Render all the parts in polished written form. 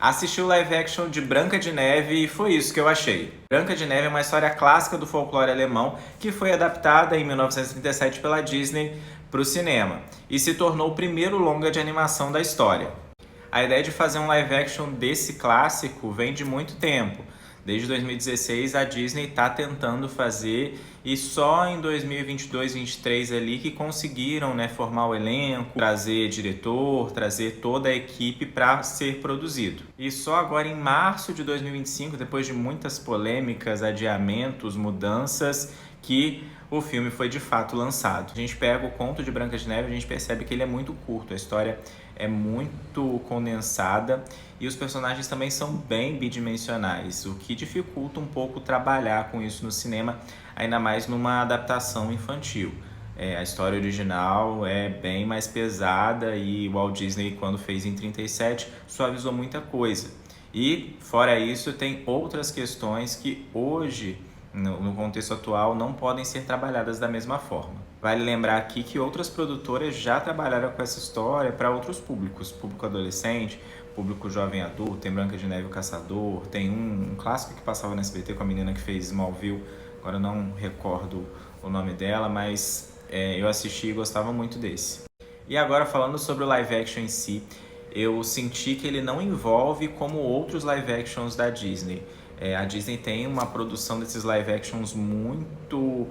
Assisti o live action de Branca de Neve e foi isso que eu achei. Branca de Neve é uma história clássica do folclore alemão que foi adaptada em 1937 pela Disney para o cinema e se tornou o primeiro longa de animação da história. A ideia de fazer um live action desse clássico vem de muito tempo. Desde 2016 a Disney está tentando fazer e só em 2022, 2023 ali que conseguiram, formar o elenco, trazer diretor, trazer toda a equipe para ser produzido. E só agora em março de 2025, depois de muitas polêmicas, adiamentos, mudanças, que o filme foi de fato lançado. A gente pega o conto de Branca de Neve e a gente percebe que ele é muito curto, a história é muito condensada e os personagens também são bem bidimensionais, o que dificulta um pouco trabalhar com isso no cinema, ainda mais numa adaptação infantil. A história original é bem mais pesada e o Walt Disney, quando fez em 37, suavizou muita coisa. E, fora isso, tem outras questões que hoje, no contexto atual, não podem ser trabalhadas da mesma forma. Vale lembrar aqui que outras produtoras já trabalharam com essa história para outros públicos, público adolescente, público jovem adulto, tem Branca de Neve e o Caçador, tem um clássico que passava no SBT com a menina que fez Smallville, agora eu não recordo o nome dela, mas eu assisti e gostava muito desse. E agora falando sobre o live action em si, eu senti que ele não envolve como outros live actions da Disney. A Disney tem uma produção desses live actions muito...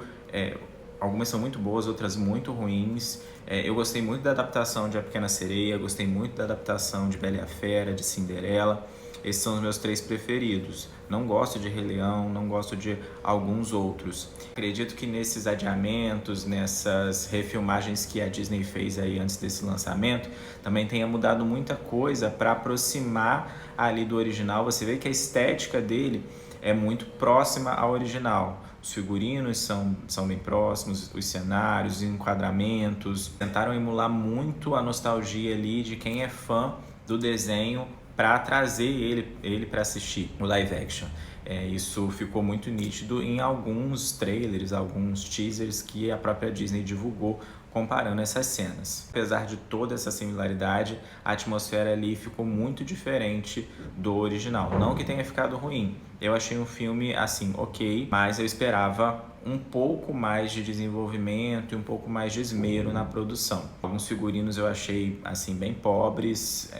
algumas são muito boas, outras muito ruins. Eu gostei muito da adaptação de A Pequena Sereia, gostei muito da adaptação de Bela e a Fera, de Cinderela. Esses são os meus 3 preferidos. Não gosto de Rei Leão, não gosto de alguns outros. Acredito que nesses adiamentos, nessas refilmagens que a Disney fez aí antes desse lançamento, também tenha mudado muita coisa para aproximar ali do original. Você vê que a estética dele é muito próxima ao original. Os figurinos são bem próximos, os cenários, os enquadramentos. Tentaram emular muito a nostalgia ali de quem é fã do desenho para trazer ele para assistir o live action. Isso ficou muito nítido em alguns trailers, alguns teasers que a própria Disney divulgou comparando essas cenas. Apesar de toda essa similaridade, a atmosfera ali ficou muito diferente do original. Não que tenha ficado ruim. Eu achei um filme, assim, ok, mas eu esperava um pouco mais de desenvolvimento e um pouco mais de esmero na produção. Alguns figurinos eu achei, assim, bem pobres,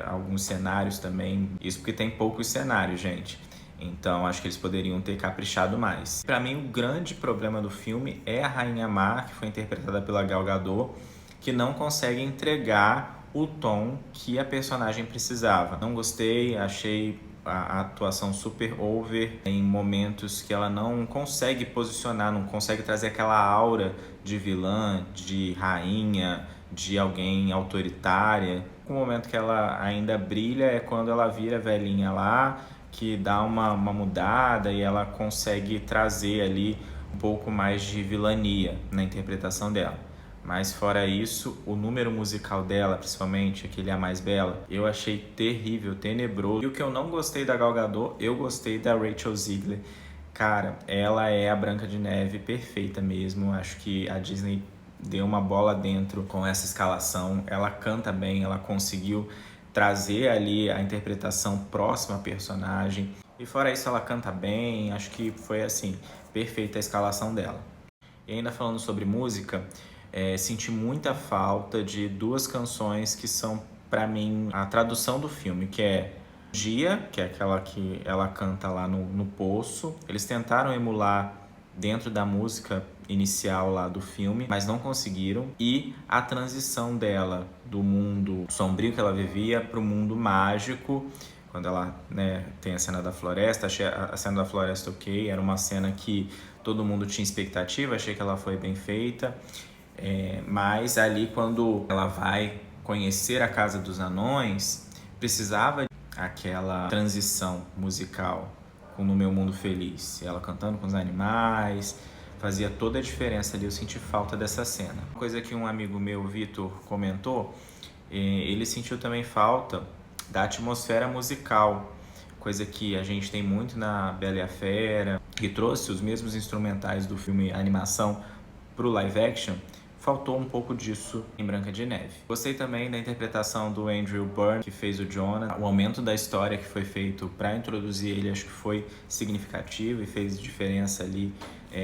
alguns cenários também. Isso porque tem poucos cenários, gente. Então, acho que eles poderiam ter caprichado mais. Para mim, o grande problema do filme é a Rainha Má, que foi interpretada pela Gal Gadot, que não consegue entregar o tom que a personagem precisava. Não gostei, achei a atuação super over em momentos que ela não consegue posicionar, não consegue trazer aquela aura de vilã, de rainha, de alguém autoritária. O momento que ela ainda brilha é quando ela vira velhinha lá, que dá uma mudada e ela consegue trazer ali um pouco mais de vilania na interpretação dela. Mas fora isso, o número musical dela, principalmente aquele A Mais Bela, eu achei terrível, tenebroso. E o que eu não gostei da Gal Gadot, eu gostei da Rachel Zegler. Cara, ela é a Branca de Neve perfeita mesmo. Acho que a Disney deu uma bola dentro com essa escalação. Ela canta bem, ela conseguiu trazer ali a interpretação próxima à personagem. E fora isso, ela canta bem, acho que foi assim, perfeita a escalação dela. E ainda falando sobre música, senti muita falta de 2 canções que são, para mim, a tradução do filme, que é Dia, que é aquela que ela canta lá no poço. Eles tentaram emular dentro da música inicial lá do filme, mas não conseguiram. E a transição dela do mundo sombrio que ela vivia para o mundo mágico, quando ela tem a cena da floresta. Achei a cena da floresta ok, era uma cena que todo mundo tinha expectativa, achei que ela foi bem feita. Mas ali quando ela vai conhecer a Casa dos Anões, precisava aquela transição musical com No Meu Mundo Feliz, ela cantando com os animais, fazia toda a diferença ali. Eu senti falta dessa cena. Uma coisa que um amigo meu, Vitor, comentou, ele sentiu também falta da atmosfera musical, coisa que a gente tem muito na Bela e a Fera, que trouxe os mesmos instrumentais do filme animação para o live action. faltou um pouco disso em Branca de Neve. Gostei também da interpretação do Andrew Byrne, que fez o Jonah. O aumento da história que foi feito para introduzir ele, acho que foi significativo e fez diferença ali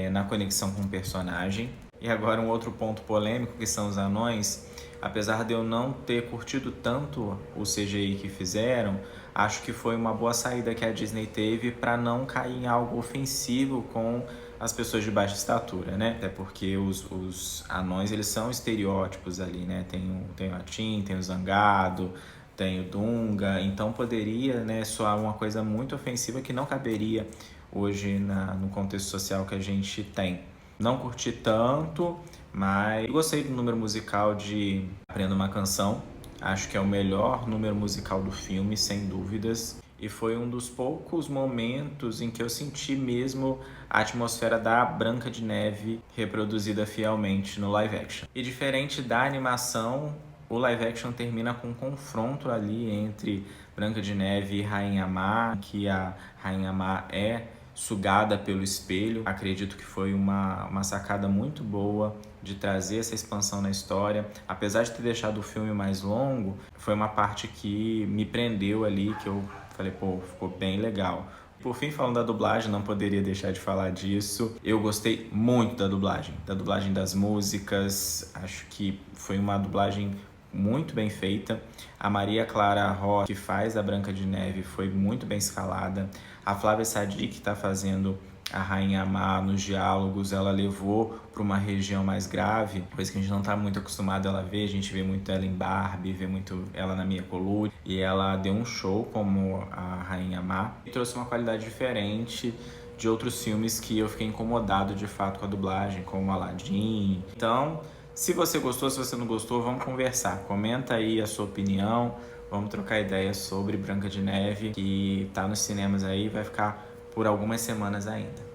na conexão com o personagem. E agora um outro ponto polêmico, que são os anões. Apesar de eu não ter curtido tanto o CGI que fizeram, acho que foi uma boa saída que a Disney teve para não cair em algo ofensivo com as pessoas de baixa estatura, né? Até porque os anões, eles são estereótipos ali, né? Tem o Atim, tem o Zangado, tem o Dunga, então poderia, né, soar uma coisa muito ofensiva que não caberia hoje no contexto social que a gente tem. Não curti tanto, mas gostei do número musical de Aprenda uma Canção. Acho que é o melhor número musical do filme, sem dúvidas. E foi um dos poucos momentos em que eu senti mesmo a atmosfera da Branca de Neve reproduzida fielmente no live action. E diferente da animação, o live action termina com um confronto ali entre Branca de Neve e Rainha Má, que a Rainha Má é sugada pelo espelho. Acredito que foi uma sacada muito boa de trazer essa expansão na história. Apesar de ter deixado o filme mais longo, foi uma parte que me prendeu ali, que eu falei, pô, ficou bem legal. Por fim, falando da dublagem, não poderia deixar de falar disso. Eu gostei muito da dublagem das músicas. Acho que foi uma dublagem muito bem feita. A Maria Clara Ross, que faz a Branca de Neve, foi muito bem escalada. A Flávia Sadi, que está fazendo a Rainha Má nos diálogos, ela levou para uma região mais grave, coisa que a gente não está muito acostumado a ver. A gente vê muito ela em Barbie, vê muito ela na Mia Colucci, e ela deu um show como a Rainha Má e trouxe uma qualidade diferente de outros filmes que eu fiquei incomodado de fato com a dublagem, como Aladdin. Então, se você gostou, se você não gostou, vamos conversar. Comenta aí a sua opinião, vamos trocar ideias sobre Branca de Neve, que tá nos cinemas aí, vai ficar por algumas semanas ainda.